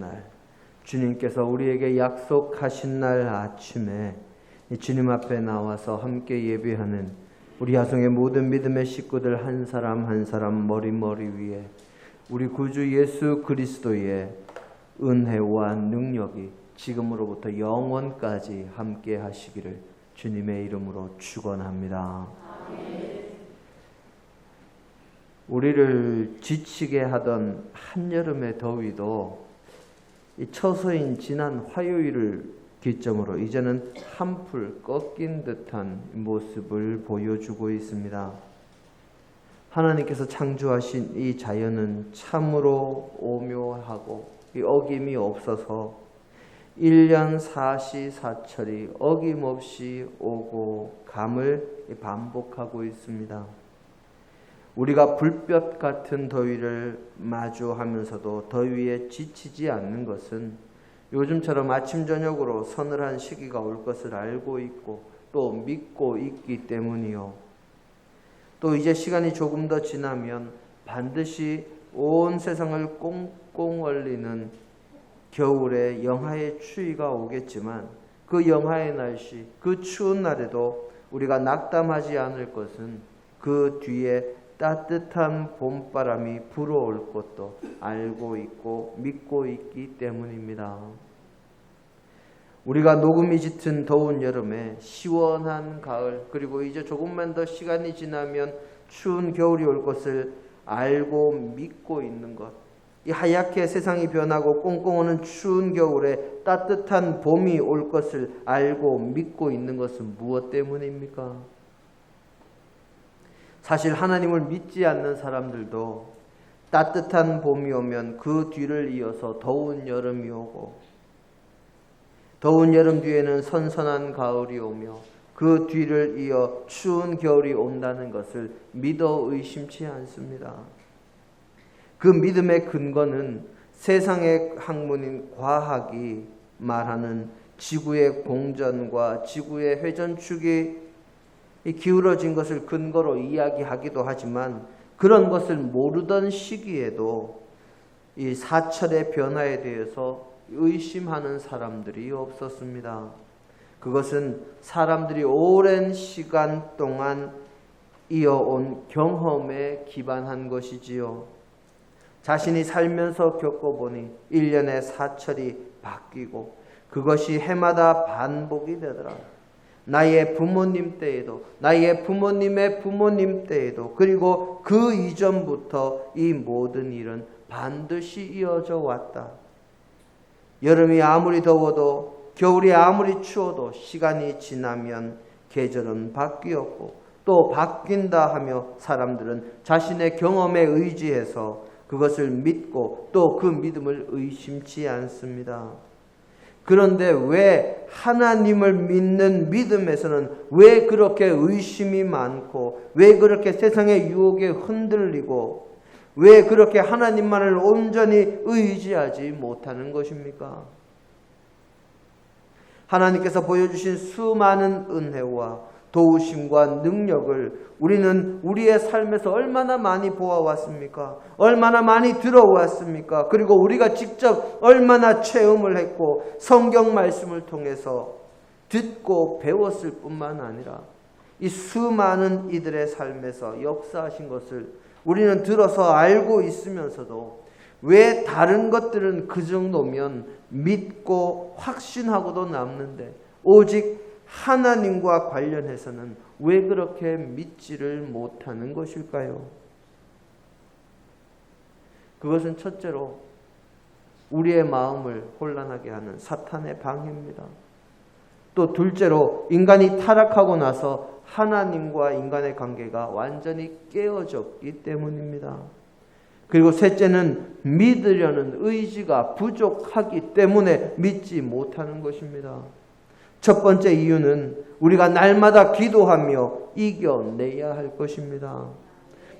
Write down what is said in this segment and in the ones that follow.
날, 주님께서 우리에게 약속하신 날 아침에 주님 앞에 나와서 함께 예배하는 우리 야송의 모든 믿음의 식구들 한 사람 한 사람 머리 위에 우리 구주 예수 그리스도의 은혜와 능력이 지금으로부터 영원까지 함께 하시기를 주님의 이름으로 축원합니다. 우리를 지치게 하던 한여름의 더위도 이 처서인 지난 화요일을 기점으로 이제는 한풀 꺾인 듯한 모습을 보여주고 있습니다. 하나님께서 창조하신 이 자연은 참으로 오묘하고 이 어김이 없어서 1년 사시사철이 어김없이 오고 감을 반복하고 있습니다. 우리가 불볕 같은 더위를 마주하면서도 더위에 지치지 않는 것은 요즘처럼 아침 저녁으로 서늘한 시기가 올 것을 알고 있고 또 믿고 있기 때문이요. 또 이제 시간이 조금 더 지나면 반드시 온 세상을 꽁꽁 얼리는 겨울의 영하의 추위가 오겠지만 그 영하의 날씨, 그 추운 날에도 우리가 낙담하지 않을 것은 그 뒤에 따뜻한 봄바람이 불어올 것도 알고 있고 믿고 있기 때문입니다. 우리가 녹음이 짙은 더운 여름에 시원한 가을, 그리고 이제 조금만 더 시간이 지나면 추운 겨울이 올 것을 알고 믿고 있는 것, 이 하얗게 세상이 변하고 꽁꽁 오는 추운 겨울에 따뜻한 봄이 올 것을 알고 믿고 있는 것은 무엇 때문입니까? 사실 하나님을 믿지 않는 사람들도 따뜻한 봄이 오면 그 뒤를 이어서 더운 여름이 오고 더운 여름 뒤에는 선선한 가을이 오며 그 뒤를 이어 추운 겨울이 온다는 것을 믿어 의심치 않습니다. 그 믿음의 근거는 세상의 학문인 과학이 말하는 지구의 공전과 지구의 회전축이 기울어진 것을 근거로 이야기하기도 하지만 그런 것을 모르던 시기에도 이 사철의 변화에 대해서 의심하는 사람들이 없었습니다. 그것은 사람들이 오랜 시간 동안 이어온 경험에 기반한 것이지요. 자신이 살면서 겪어보니 1년에 사철이 바뀌고 그것이 해마다 반복이 되더라. 나의 부모님 때에도, 나의 부모님의 부모님 때에도, 그리고 그 이전부터 이 모든 일은 반드시 이어져 왔다. 여름이 아무리 더워도, 겨울이 아무리 추워도 시간이 지나면 계절은 바뀌었고 또 바뀐다 하며 사람들은 자신의 경험에 의지해서 그것을 믿고 또 그 믿음을 의심치 않습니다. 그런데 왜 하나님을 믿는 믿음에서는 왜 그렇게 의심이 많고 왜 그렇게 세상의 유혹에 흔들리고 왜 그렇게 하나님만을 온전히 의지하지 못하는 것입니까? 하나님께서 보여주신 수많은 은혜와 도우심과 능력을 우리는 우리의 삶에서 얼마나 많이 보아왔습니까? 얼마나 많이 들어왔습니까? 그리고 우리가 직접 얼마나 체험을 했고 성경 말씀을 통해서 듣고 배웠을 뿐만 아니라 이 수많은 이들의 삶에서 역사하신 것을 우리는 들어서 알고 있으면서도 왜 다른 것들은 그 정도면 믿고 확신하고도 남는데 오직 하나님과 관련해서는 왜 그렇게 믿지를 못하는 것일까요? 그것은 첫째로 우리의 마음을 혼란하게 하는 사탄의 방해입니다. 또 둘째로 인간이 타락하고 나서 하나님과 인간의 관계가 완전히 깨어졌기 때문입니다. 그리고 셋째는 믿으려는 의지가 부족하기 때문에 믿지 못하는 것입니다. 첫 번째 이유는 우리가 날마다 기도하며 이겨내야 할 것입니다.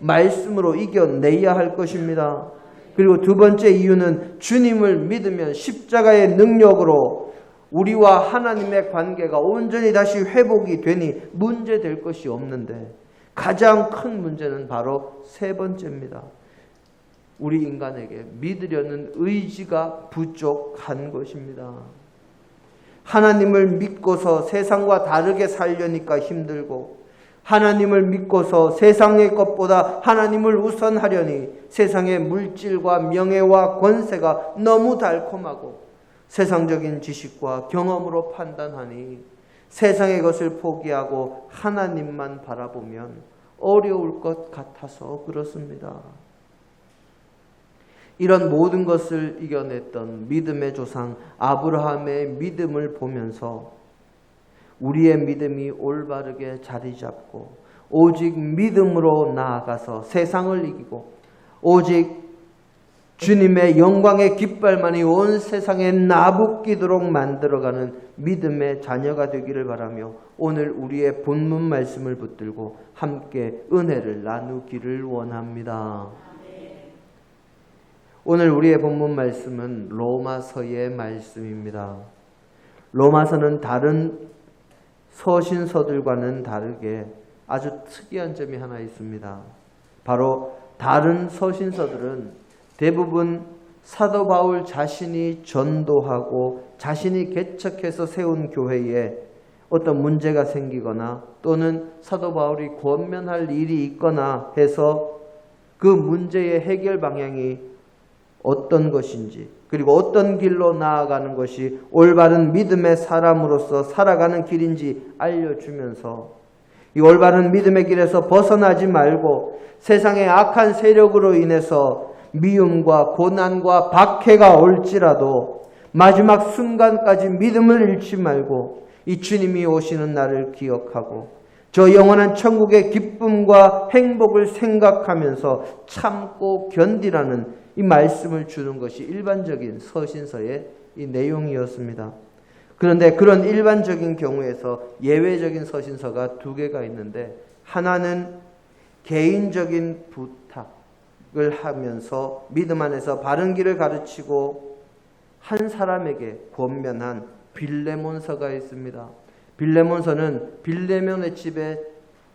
말씀으로 이겨내야 할 것입니다. 그리고 두 번째 이유는 주님을 믿으면 십자가의 능력으로 우리와 하나님의 관계가 온전히 다시 회복이 되니 문제될 것이 없는데 가장 큰 문제는 바로 세 번째입니다. 우리 인간에게 믿으려는 의지가 부족한 것입니다. 하나님을 믿고서 세상과 다르게 살려니까 힘들고, 하나님을 믿고서 세상의 것보다 하나님을 우선하려니 세상의 물질과 명예와 권세가 너무 달콤하고 세상적인 지식과 경험으로 판단하니 세상의 것을 포기하고 하나님만 바라보면 어려울 것 같아서 그렇습니다. 이런 모든 것을 이겨냈던 믿음의 조상 아브라함의 믿음을 보면서 우리의 믿음이 올바르게 자리 잡고 오직 믿음으로 나아가서 세상을 이기고 오직 주님의 영광의 깃발만이 온 세상에 나부끼도록 만들어가는 믿음의 자녀가 되기를 바라며 오늘 우리의 본문 말씀을 붙들고 함께 은혜를 나누기를 원합니다. 오늘 우리의 본문 말씀은 로마서의 말씀입니다. 로마서는 다른 서신서들과는 다르게 아주 특이한 점이 하나 있습니다. 바로 다른 서신서들은 대부분 사도 바울 자신이 전도하고 자신이 개척해서 세운 교회에 어떤 문제가 생기거나 또는 사도 바울이 권면할 일이 있거나 해서 그 문제의 해결 방향이 어떤 것인지 그리고 어떤 길로 나아가는 것이 올바른 믿음의 사람으로서 살아가는 길인지 알려주면서 이 올바른 믿음의 길에서 벗어나지 말고 세상의 악한 세력으로 인해서 미움과 고난과 박해가 올지라도 마지막 순간까지 믿음을 잃지 말고 이 주님이 오시는 날을 기억하고 저 영원한 천국의 기쁨과 행복을 생각하면서 참고 견디라는 이 말씀을 주는 것이 일반적인 서신서의 이 내용이었습니다. 그런데 그런 일반적인 경우에서 예외적인 서신서가 두 개가 있는데 하나는 개인적인 부탁을 하면서 믿음 안에서 바른 길을 가르치고 한 사람에게 권면한 빌레몬서가 있습니다. 빌레몬서는 빌레몬의 집에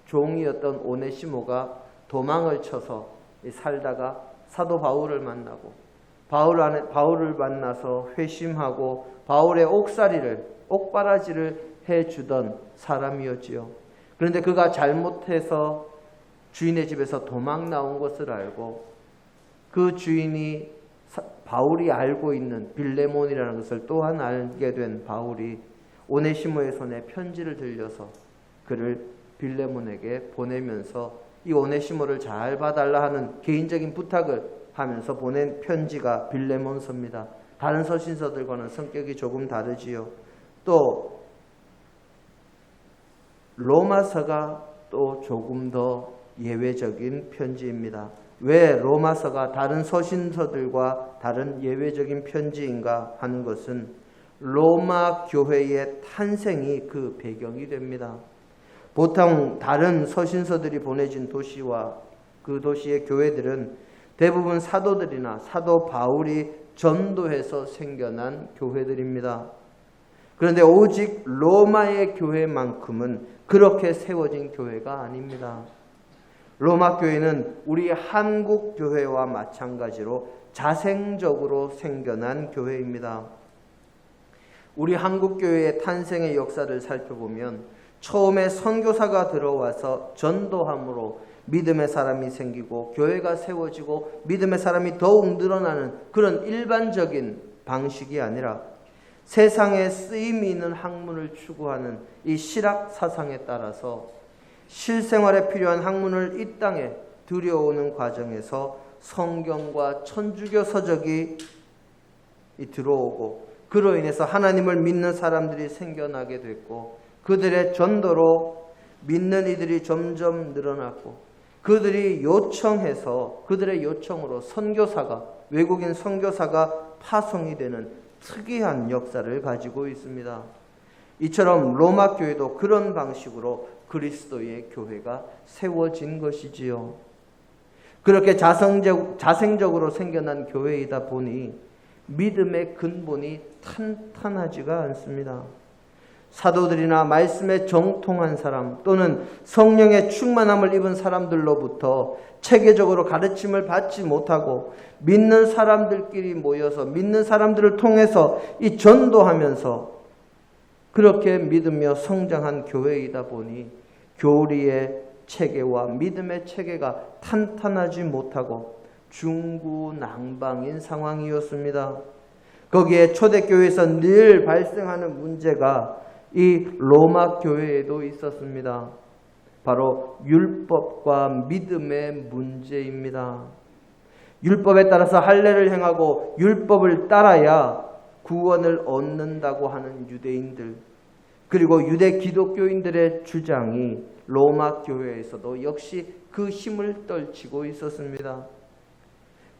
종이었던 오네시모가 도망을 쳐서 살다가 사도 바울을 만나고 바울을 만나서 회심하고 바울의 옥바라지를 해주던 사람이었지요. 그런데 그가 잘못해서 주인의 집에서 도망 나온 것을 알고 그 주인이 바울이 알고 있는 빌레몬이라는 것을 또한 알게 된 바울이 오네시모의 손에 편지를 들려서 그를 빌레몬에게 보내면서 이 오네시모를 잘 봐달라 하는 개인적인 부탁을 하면서 보낸 편지가 빌레몬서입니다. 다른 서신서들과는 성격이 조금 다르지요. 또 로마서가 또 조금 더 예외적인 편지입니다. 왜 로마서가 다른 서신서들과 다른 예외적인 편지인가 하는 것은 로마 교회의 탄생이 그 배경이 됩니다. 보통 다른 서신서들이 보내진 도시와 그 도시의 교회들은 대부분 사도들이나 사도 바울이 전도해서 생겨난 교회들입니다. 그런데 오직 로마의 교회만큼은 그렇게 세워진 교회가 아닙니다. 로마 교회는 우리 한국 교회와 마찬가지로 자생적으로 생겨난 교회입니다. 우리 한국 교회의 탄생의 역사를 살펴보면 처음에 선교사가 들어와서 전도함으로 믿음의 사람이 생기고 교회가 세워지고 믿음의 사람이 더욱 늘어나는 그런 일반적인 방식이 아니라 세상에 쓰임이 있는 학문을 추구하는 이 실학 사상에 따라서 실생활에 필요한 학문을 이 땅에 들여오는 과정에서 성경과 천주교 서적이 들어오고 그로 인해서 하나님을 믿는 사람들이 생겨나게 됐고 그들의 전도로 믿는 이들이 점점 늘어났고 그들이 요청해서 그들의 요청으로 외국인 선교사가 파송이 되는 특이한 역사를 가지고 있습니다. 이처럼 로마 교회도 그런 방식으로 그리스도의 교회가 세워진 것이지요. 그렇게 자생적으로 생겨난 교회이다 보니 믿음의 근본이 탄탄하지가 않습니다. 사도들이나 말씀에 정통한 사람 또는 성령의 충만함을 입은 사람들로부터 체계적으로 가르침을 받지 못하고 믿는 사람들끼리 모여서 믿는 사람들을 통해서 이 전도하면서 그렇게 믿으며 성장한 교회이다 보니 교리의 체계와 믿음의 체계가 탄탄하지 못하고 중구난방인 상황이었습니다. 거기에 초대교회에서 늘 발생하는 문제가 이 로마 교회에도 있었습니다. 바로 율법과 믿음의 문제입니다. 율법에 따라서 할례를 행하고 율법을 따라야 구원을 얻는다고 하는 유대인들, 그리고 유대 기독교인들의 주장이 로마 교회에서도 역시 그 힘을 떨치고 있었습니다.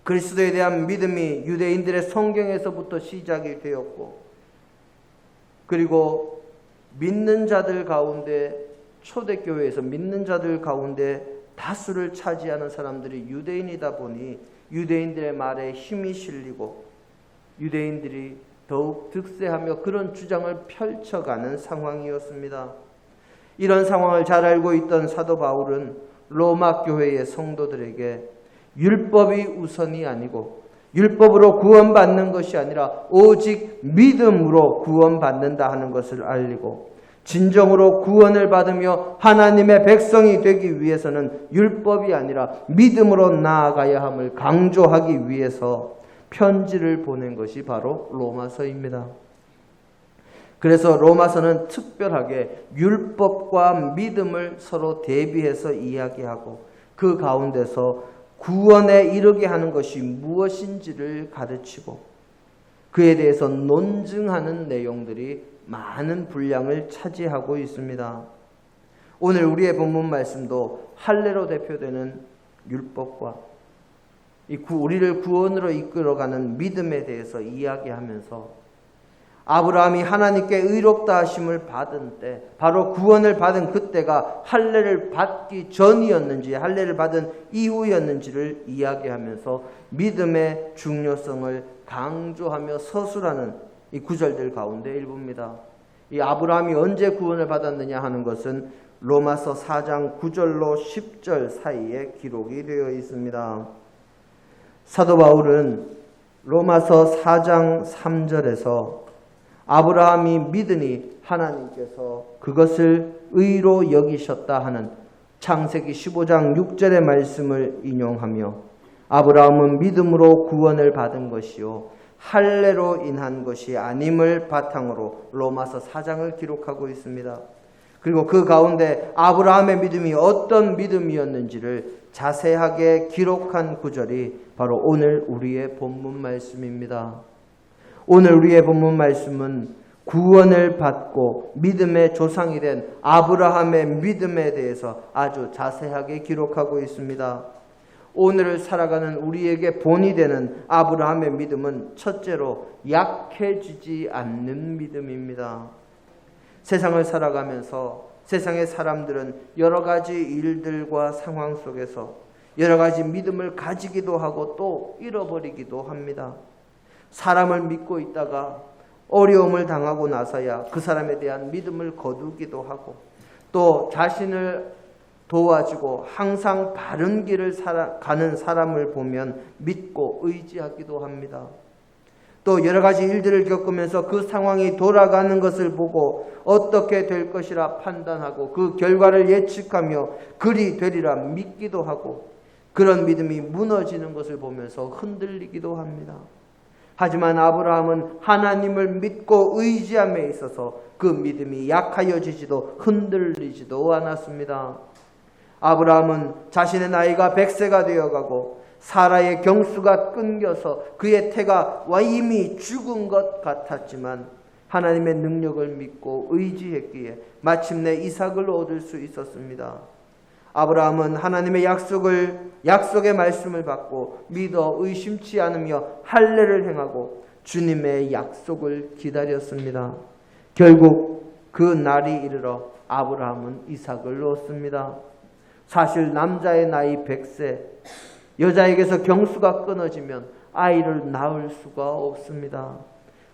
그리스도에 대한 믿음이 유대인들의 성경에서부터 시작이 되었고, 그리고 믿는 자들 가운데, 초대교회에서 믿는 자들 가운데 다수를 차지하는 사람들이 유대인이다 보니 유대인들의 말에 힘이 실리고 유대인들이 더욱 득세하며 그런 주장을 펼쳐가는 상황이었습니다. 이런 상황을 잘 알고 있던 사도 바울은 로마 교회의 성도들에게 율법이 우선이 아니고 율법으로 구원받는 것이 아니라 오직 믿음으로 구원받는다 하는 것을 알리고, 진정으로 구원을 받으며 하나님의 백성이 되기 위해서는 율법이 아니라 믿음으로 나아가야 함을 강조하기 위해서 편지를 보낸 것이 바로 로마서입니다. 그래서 로마서는 특별하게 율법과 믿음을 서로 대비해서 이야기하고 그 가운데서 구원에 이르게 하는 것이 무엇인지를 가르치고 그에 대해서 논증하는 내용들이 많은 분량을 차지하고 있습니다. 오늘 우리의 본문 말씀도 할례로 대표되는 율법과 우리를 구원으로 이끌어가는 믿음에 대해서 이야기하면서 아브라함이 하나님께 의롭다 하심을 받은 때, 바로 구원을 받은 그때가 할례를 받기 전이었는지 할례를 받은 이후였는지를 이야기하면서 믿음의 중요성을 강조하며 서술하는 이 구절들 가운데 일부입니다. 이 아브라함이 언제 구원을 받았느냐 하는 것은 로마서 4장 9절로 10절 사이에 기록이 되어 있습니다. 사도 바울은 로마서 4장 3절에서 아브라함이 믿으니 하나님께서 그것을 의로 여기셨다 하는 창세기 15장 6절의 말씀을 인용하며 아브라함은 믿음으로 구원을 받은 것이요 할례로 인한 것이 아님을 바탕으로 로마서 4장을 기록하고 있습니다. 그리고 그 가운데 아브라함의 믿음이 어떤 믿음이었는지를 자세하게 기록한 구절이 바로 오늘 우리의 본문 말씀입니다. 오늘 우리의 본문 말씀은 구원을 받고 믿음의 조상이 된 아브라함의 믿음에 대해서 아주 자세하게 기록하고 있습니다. 오늘을 살아가는 우리에게 본이 되는 아브라함의 믿음은 첫째로 약해지지 않는 믿음입니다. 세상을 살아가면서 세상의 사람들은 여러 가지 일들과 상황 속에서 여러 가지 믿음을 가지기도 하고 또 잃어버리기도 합니다. 사람을 믿고 있다가 어려움을 당하고 나서야 그 사람에 대한 믿음을 거두기도 하고 또 자신을 도와주고 항상 바른 길을 가는 사람을 보면 믿고 의지하기도 합니다. 또 여러 가지 일들을 겪으면서 그 상황이 돌아가는 것을 보고 어떻게 될 것이라 판단하고 그 결과를 예측하며 그리 되리라 믿기도 하고 그런 믿음이 무너지는 것을 보면서 흔들리기도 합니다. 하지만 아브라함은 하나님을 믿고 의지함에 있어서 그 믿음이 약하여지지도 흔들리지도 않았습니다. 아브라함은 자신의 나이가 100세가 되어가고 사라의 경수가 끊겨서 그의 태가 이미 죽은 것 같았지만 하나님의 능력을 믿고 의지했기에 마침내 이삭을 얻을 수 있었습니다. 아브라함은 하나님의 약속의 말씀을 받고 믿어 의심치 않으며 할례를 행하고 주님의 약속을 기다렸습니다. 결국 그 날이 이르러 아브라함은 이삭을 얻습니다. 사실 남자의 나이 100세, 여자에게서 경수가 끊어지면 아이를 낳을 수가 없습니다.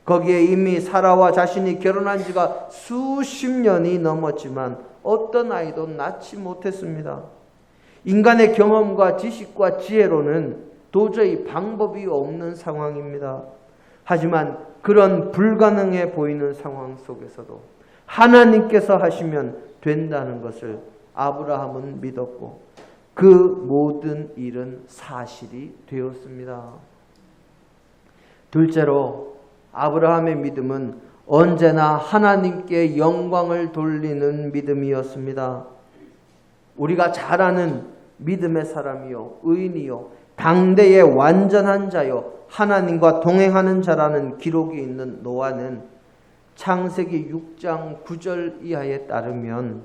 거기에 이미 사라와 자신이 결혼한 지가 수십 년이 넘었지만 어떤 아이도 낳지 못했습니다. 인간의 경험과 지식과 지혜로는 도저히 방법이 없는 상황입니다. 하지만 그런 불가능해 보이는 상황 속에서도 하나님께서 하시면 된다는 것을 아브라함은 믿었고 그 모든 일은 사실이 되었습니다. 둘째로 아브라함의 믿음은 언제나 하나님께 영광을 돌리는 믿음이었습니다. 우리가 잘 아는 믿음의 사람이요 의인이요 당대의 완전한 자요 하나님과 동행하는 자라는 기록이 있는 노아는 창세기 6장 9절 이하에 따르면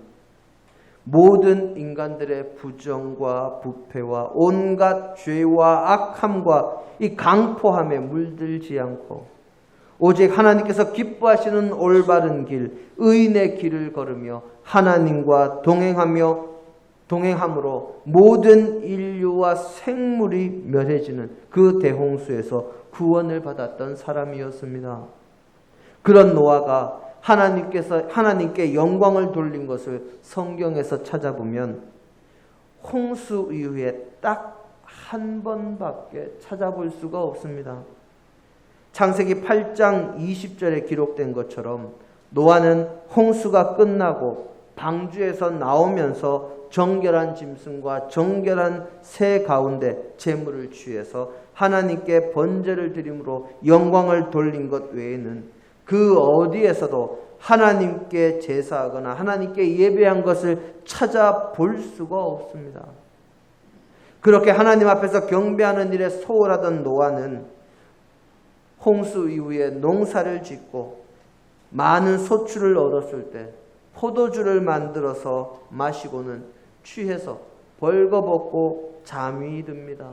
모든 인간들의 부정과 부패와 온갖 죄와 악함과 이 강포함에 물들지 않고 오직 하나님께서 기뻐하시는 올바른 길, 의인의 길을 걸으며 하나님과 동행함으로 모든 인류와 생물이 멸해지는 그 대홍수에서 구원을 받았던 사람이었습니다. 그런 노아가 하나님께 영광을 돌린 것을 성경에서 찾아보면 홍수 이후에 딱 한 번밖에 찾아볼 수가 없습니다. 창세기 8장 20절에 기록된 것처럼 노아는 홍수가 끝나고 방주에서 나오면서 정결한 짐승과 정결한 새 가운데 제물을 취해서 하나님께 번제를 드림으로 영광을 돌린 것 외에는 그 어디에서도 하나님께 제사하거나 하나님께 예배한 것을 찾아볼 수가 없습니다. 그렇게 하나님 앞에서 경배하는 일에 소홀하던 노아는 홍수 이후에 농사를 짓고 많은 소출을 얻었을 때 포도주를 만들어서 마시고는 취해서 벌거벗고 잠이 듭니다.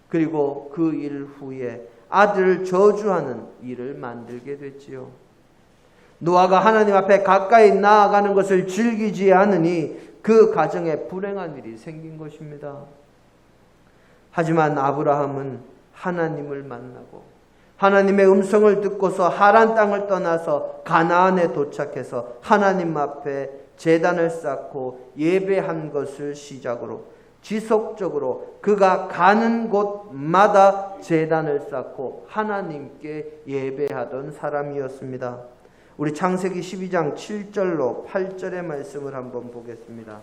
그리고 그 일 후에 아들을 저주하는 일을 만들게 됐지요. 노아가 하나님 앞에 가까이 나아가는 것을 즐기지 않으니 그 가정에 불행한 일이 생긴 것입니다. 하지만 아브라함은 하나님을 만나고 하나님의 음성을 듣고서 하란 땅을 떠나서 가나안에 도착해서 하나님 앞에 제단을 쌓고 예배한 것을 시작으로 지속적으로 그가 가는 곳마다 제단을 쌓고 하나님께 예배하던 사람이었습니다. 우리 창세기 12장 7절로 8절의 말씀을 한번 보겠습니다.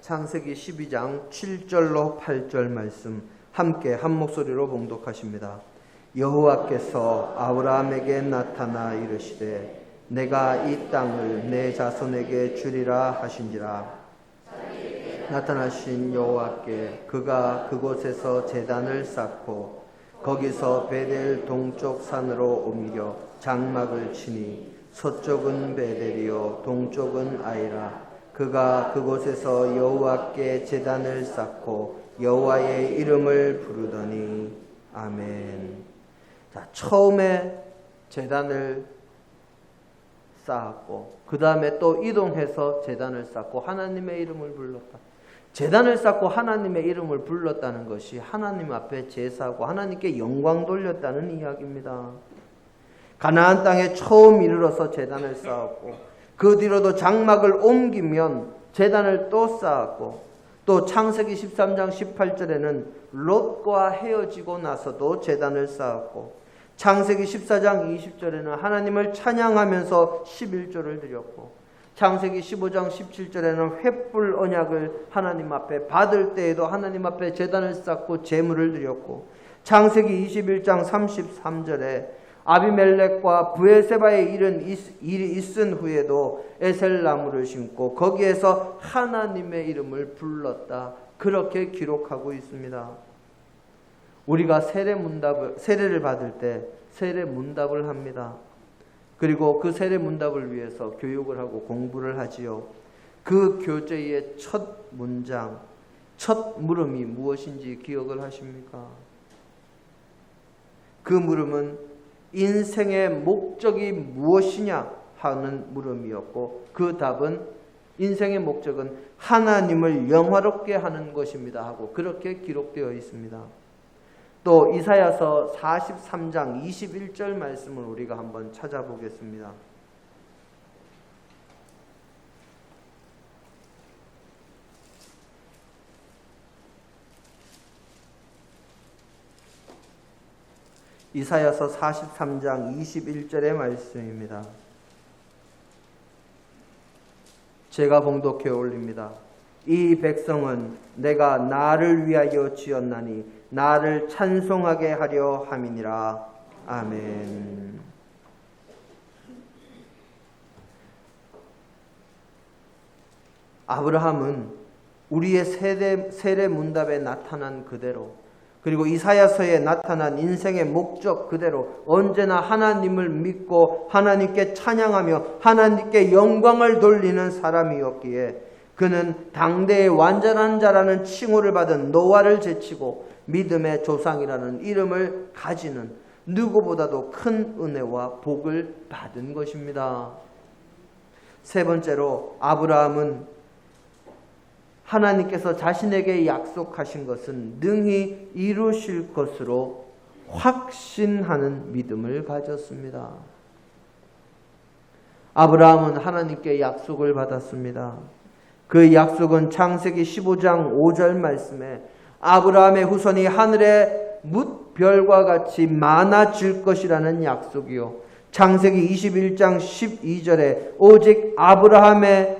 창세기 12장 7절로 8절 말씀 함께 한 목소리로 봉독하십니다. 여호와께서 아브라함에게 나타나 이르시되 내가 이 땅을 내 자손에게 주리라 하신지라. 나타나신 여호와께 그가 그곳에서 제단을 쌓고 거기서 베델 동쪽 산으로 옮겨 장막을 치니 서쪽은 베델이요 동쪽은 아이라. 그가 그곳에서 여호와께 제단을 쌓고 여호와의 이름을 부르더니 아멘. 자, 처음에 제단을 쌓았고 그 다음에 또 이동해서 제단을 쌓고 하나님의 이름을 불렀다. 제단을 쌓고 하나님의 이름을 불렀다는 것이 하나님 앞에 제사하고 하나님께 영광 돌렸다는 이야기입니다. 가나안 땅에 처음 이르러서 제단을 쌓았고 그 뒤로도 장막을 옮기면 제단을 또 쌓았고 또 창세기 13장 18절에는 롯과 헤어지고 나서도 제단을 쌓았고 창세기 14장 20절에는 하나님을 찬양하면서 11조를 드렸고 창세기 15장 17절에는 횃불 언약을 하나님 앞에 받을 때에도 하나님 앞에 제단을 쌓고 제물을 드렸고 창세기 21장 33절에 아비멜렉과 브에세바에 일이 있은 후에도 에셀나무를 심고 거기에서 하나님의 이름을 불렀다. 그렇게 기록하고 있습니다. 우리가 세례를 받을 때 세례 문답을 합니다. 그리고 그 세례 문답을 위해서 교육을 하고 공부를 하지요. 그 교재의 첫 문장, 첫 물음이 무엇인지 기억을 하십니까? 그 물음은 인생의 목적이 무엇이냐 하는 물음이었고, 그 답은 인생의 목적은 하나님을 영화롭게 하는 것입니다 하고 그렇게 기록되어 있습니다. 또 이사야서 43장 21절 말씀을 우리가 한번 찾아보겠습니다. 이사야서 43장 21절의 말씀입니다. 제가 봉독해 올립니다. 이 백성은 내가 나를 위하여 지었나니 나를 찬송하게 하려 함이니라. 아멘. 아브라함은 우리의 세례 문답에 나타난 그대로, 그리고 이사야서에 나타난 인생의 목적 그대로 언제나 하나님을 믿고 하나님께 찬양하며 하나님께 영광을 돌리는 사람이었기에 그는 당대의 완전한 자라는 칭호를 받은 노아를 제치고 믿음의 조상이라는 이름을 가지는 누구보다도 큰 은혜와 복을 받은 것입니다. 세 번째로, 아브라함은 하나님께서 자신에게 약속하신 것은 능히 이루실 것으로 확신하는 믿음을 가졌습니다. 아브라함은 하나님께 약속을 받았습니다. 그 약속은 창세기 15장 5절 말씀에 아브라함의 후손이 하늘의 뭇별과 같이 많아질 것이라는 약속이요, 창세기 21장 12절에 오직 아브라함이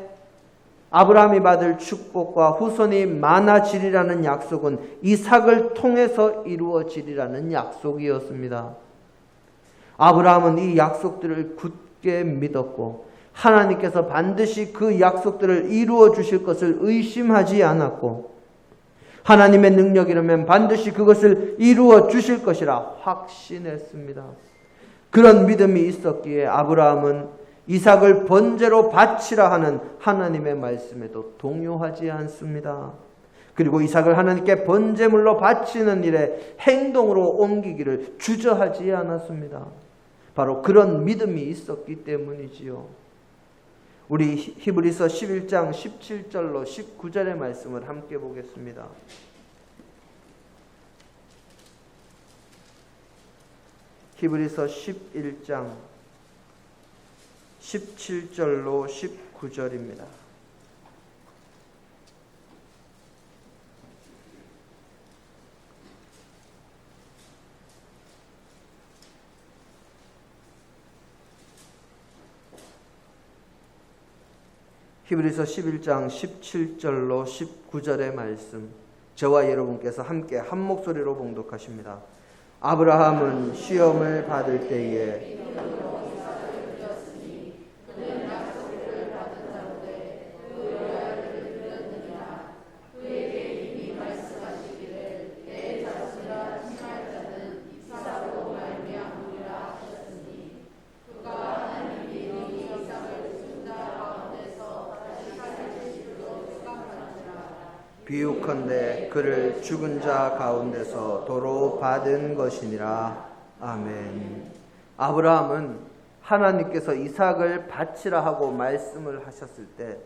받을 축복과 후손이 많아지리라는 약속은 이삭을 통해서 이루어지리라는 약속이었습니다. 아브라함은 이 약속들을 굳게 믿었고 하나님께서 반드시 그 약속들을 이루어 주실 것을 의심하지 않았고, 하나님의 능력이라면 반드시 그것을 이루어 주실 것이라 확신했습니다. 그런 믿음이 있었기에 아브라함은 이삭을 번제로 바치라 하는 하나님의 말씀에도 동요하지 않습니다. 그리고 이삭을 하나님께 번제물로 바치는 일에 행동으로 옮기기를 주저하지 않았습니다. 바로 그런 믿음이 있었기 때문이지요. 우리 히브리서 11장 17절로 19절의 말씀을 함께 보겠습니다. 히브리서 11장 17절로 19절입니다. 히브리서 11장 17절로 19절의 말씀, 저와 여러분께서 함께 한 목소리로 봉독하십니다. 아브라함은 시험을 받을 때에 비유컨대 그를 죽은 자 가운데서 도로 받은 것이니라. 아멘. 아브라함은 하나님께서 이삭을 바치라 하고 말씀을 하셨을 때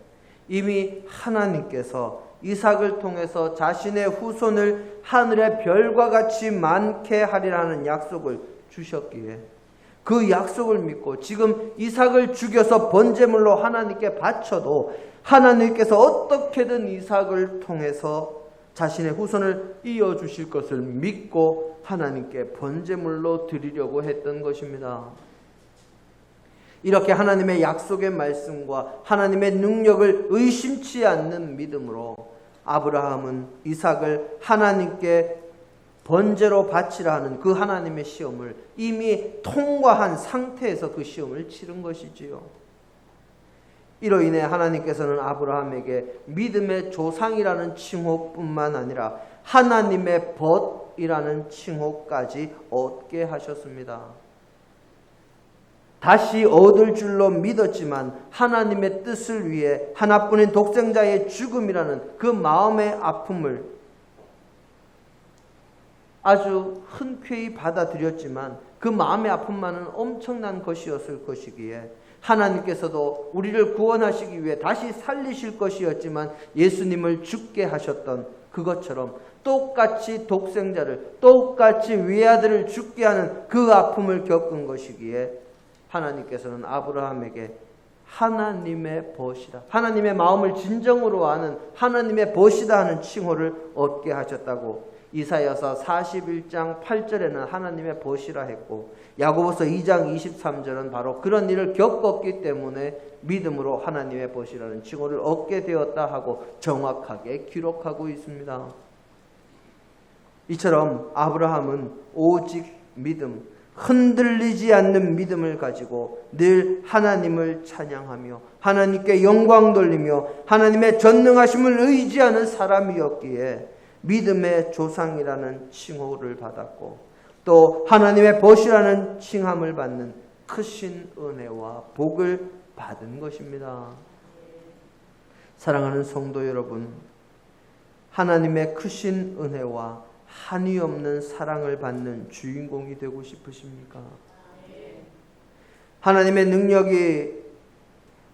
이미 하나님께서 이삭을 통해서 자신의 후손을 하늘의 별과 같이 많게 하리라는 약속을 주셨기에 그 약속을 믿고 지금 이삭을 죽여서 번제물로 하나님께 바쳐도 하나님께서 어떻게든 이삭을 통해서 자신의 후손을 이어주실 것을 믿고 하나님께 번제물로 드리려고 했던 것입니다. 이렇게 하나님의 약속의 말씀과 하나님의 능력을 의심치 않는 믿음으로 아브라함은 이삭을 하나님께 번제로 바치라 하는 그 하나님의 시험을 이미 통과한 상태에서 그 시험을 치른 것이지요. 이로 인해 하나님께서는 아브라함에게 믿음의 조상이라는 칭호뿐만 아니라 하나님의 벗이라는 칭호까지 얻게 하셨습니다. 다시 얻을 줄로 믿었지만 하나님의 뜻을 위해 하나뿐인 독생자의 죽음이라는 그 마음의 아픔을 아주 흔쾌히 받아들였지만 그 마음의 아픔만은 엄청난 것이었을 것이기에 하나님께서도 우리를 구원하시기 위해 다시 살리실 것이었지만 예수님을 죽게 하셨던 그것처럼 똑같이 독생자를, 똑같이 외아들을 죽게 하는 그 아픔을 겪은 것이기에 하나님께서는 아브라함에게 하나님의 벗이다, 하나님의 마음을 진정으로 아는 하나님의 벗이다 하는 칭호를 얻게 하셨다고 이사야서 41장 8절에는 하나님의 벗이라 했고 야고보서 2장 23절은 바로 그런 일을 겪었기 때문에 믿음으로 하나님의 벗이라는 칭호를 얻게 되었다 하고 정확하게 기록하고 있습니다. 이처럼 아브라함은 오직 믿음, 흔들리지 않는 믿음을 가지고 늘 하나님을 찬양하며 하나님께 영광 돌리며 하나님의 전능하심을 의지하는 사람이었기에 믿음의 조상이라는 칭호를 받았고 또 하나님의 벗이라는 칭함을 받는 크신 은혜와 복을 받은 것입니다. 사랑하는 성도 여러분, 하나님의 크신 은혜와 한이 없는 사랑을 받는 주인공이 되고 싶으십니까? 하나님의 능력이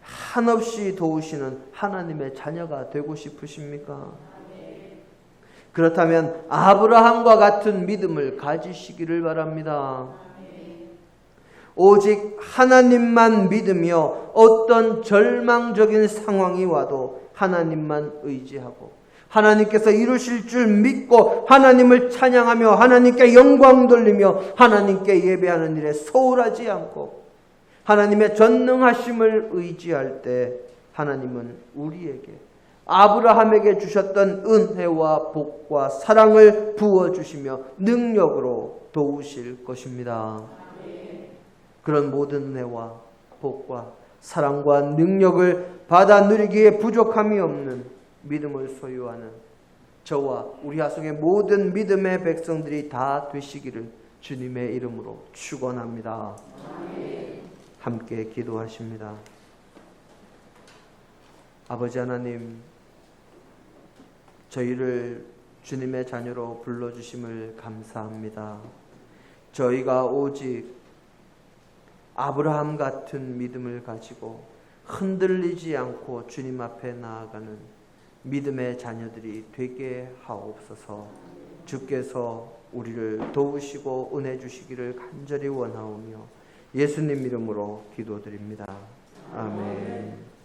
한없이 도우시는 하나님의 자녀가 되고 싶으십니까? 그렇다면 아브라함과 같은 믿음을 가지시기를 바랍니다. 오직 하나님만 믿으며 어떤 절망적인 상황이 와도 하나님만 의지하고 하나님께서 이루실 줄 믿고 하나님을 찬양하며 하나님께 영광 돌리며 하나님께 예배하는 일에 소홀하지 않고 하나님의 전능하심을 의지할 때 하나님은 우리에게 아브라함에게 주셨던 은혜와 복과 사랑을 부어주시며 능력으로 도우실 것입니다. 그런 모든 은혜와 복과 사랑과 능력을 받아 누리기에 부족함이 없는 믿음을 소유하는 저와 우리 하성의 모든 믿음의 백성들이 다 되시기를 주님의 이름으로 축원합니다. 함께 기도하십니다. 아버지 하나님, 저희를 주님의 자녀로 불러주심을 감사합니다. 저희가 오직 아브라함 같은 믿음을 가지고 흔들리지 않고 주님 앞에 나아가는 믿음의 자녀들이 되게 하옵소서. 주께서 우리를 도우시고 은혜 주시기를 간절히 원하오며 예수님 이름으로 기도드립니다. 아멘.